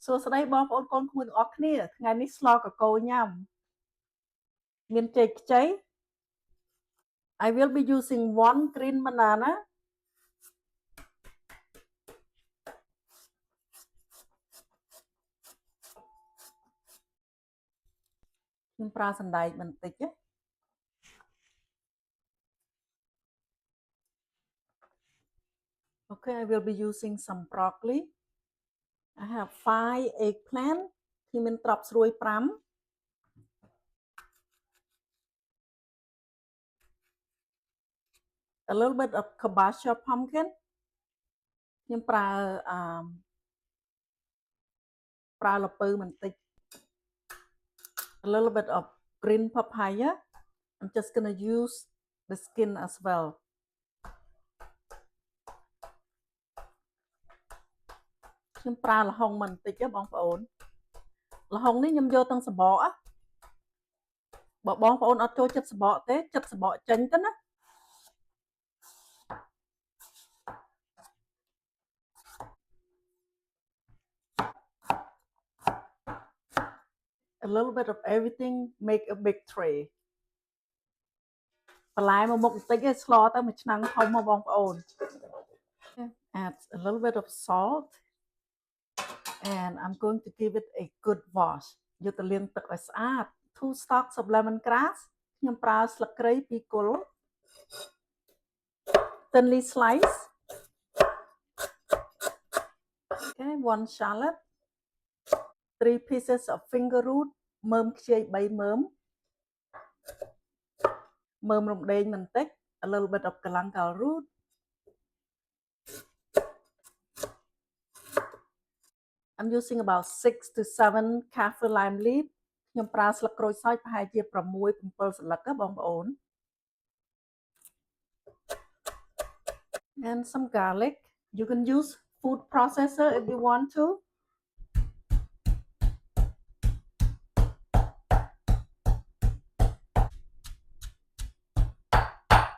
សួស្តីបងប្អូនកូនក្មួយទាំងអស់គ្នាថ្ងៃនេះស្លកកូរញ៉ាំមានចេកខ្ចី I will be using 1 green banana ខ្ញុំប្រើសណ្ដែកបន្តិចណា Okay I will be using some broccoli I have 5 eggplant ខ្ញុំមានត្រប់ស្រួយ5 a little bit of kabocha pumpkin ខ្ញុំប្រើល្ពៅបន្តិច a little bit of green papaya I'm just gonna use the skin as well ខ្ញុំប្រើល្ហុងបន្តិចទេបងប្អូនល្ហុងនេះខ្ញុំយកទាំងសបកបើបងប្អូនអត់ចូលចិត្តសបកទេចិត្តសបកចេញទៅណា a little bit of everything make a big tray បន្លែមួយមុខបន្តិចឯងស្លទៅមួយឆ្នាំងធំមកបងប្អូន add a little bit of salt and I'm going to give it a good wash យកទៅលាងទឹកឲ្យស្អាត 2 stalks of lemongrass ខ្ញុំប្រើស្លឹកគ្រៃ2គល់ thinly slice okay 1 shallot 3 pieces of finger root មើមខ្ជាយ3មើមរំដេងបន្តិច a little bit of galangal root I'm using about 6 to 7 kaffir lime leaf ខ្ញុំប្រើស្លឹកក្រូចសើចប្រហែលជា6 7សន្លឹកបងប្អូន and some garlic you can use food processor if you want to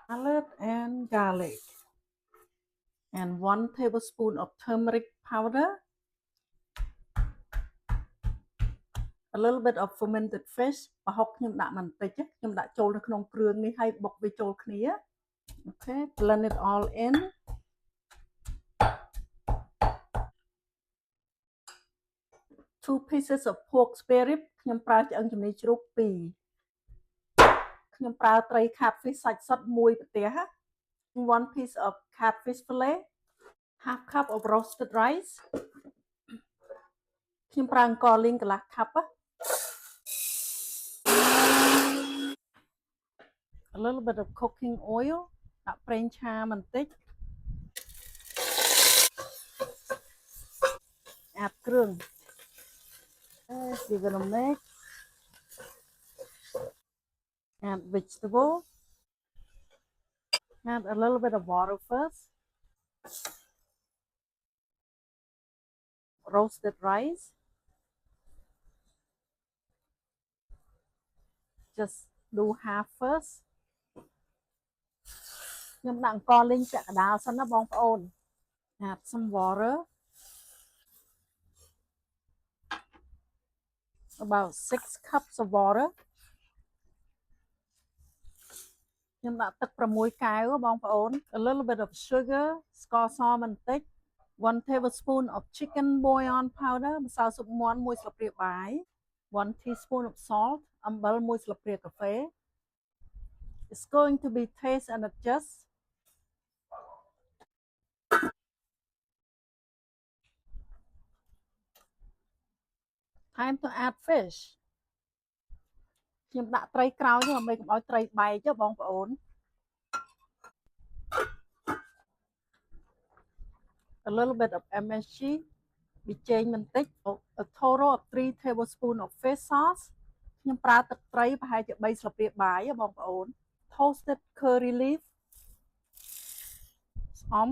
salad and garlic and 1 tablespoon of turmeric powder a little bit of fermented fish ប្រហុកខ្ញុំដាក់បន្តិចខ្ញុំដាក់ចូលនៅក្នុងគ្រឿងនេះហើយបុកវាចូលគ្នា okay blend it all in 2 pieces of pork spare rib ខ្ញុំប្រើឆ្អឹងជំនីជ្រូក2ខ្ញុំប្រើត្រី catfish សាច់សុទ្ធ1ប្រទះ 1 piece of catfish fillet half cup of roasted rice ខ្ញុំប្រើអង្ករលីងកន្លះ cup a little bit of cooking oil ដាក់ប្រេងឆាបន្តិច add គ្រឿង give it a mix add vegetable add a little bit of water first roasted rice just do half first ខ្ញុំដាក់អង្ករលីងពាក់កណ្ដាលសិនណាបងប្អូន add some water about 6 cups of water ខ្ញុំដាក់ទឹក6កែវបងប្អូន a little bit of sugar ស្ករសបន្តិច 1 tablespoon of chicken bouillon powder ម្សៅស៊ុបមាន់1ស្លាបព្រាបាយ 1 teaspoon of salt អំបិល1ស្លាបព្រាកាហ្វេ It's going to be taste and adjust time to add fish ខ្ញុំដាក់ត្រីក្រោយដើម្បីកុំឲ្យត្រីបែកបងប្អូន a little bit of MSG ប៊ីចេងបន្តិច a total of 3 tablespoon of fish sauce ខ្ញុំប្រើទឹកត្រីប្រហែលជា3ស្លាបព្រាបាយបងប្អូន toasted curry leaf ស្អំ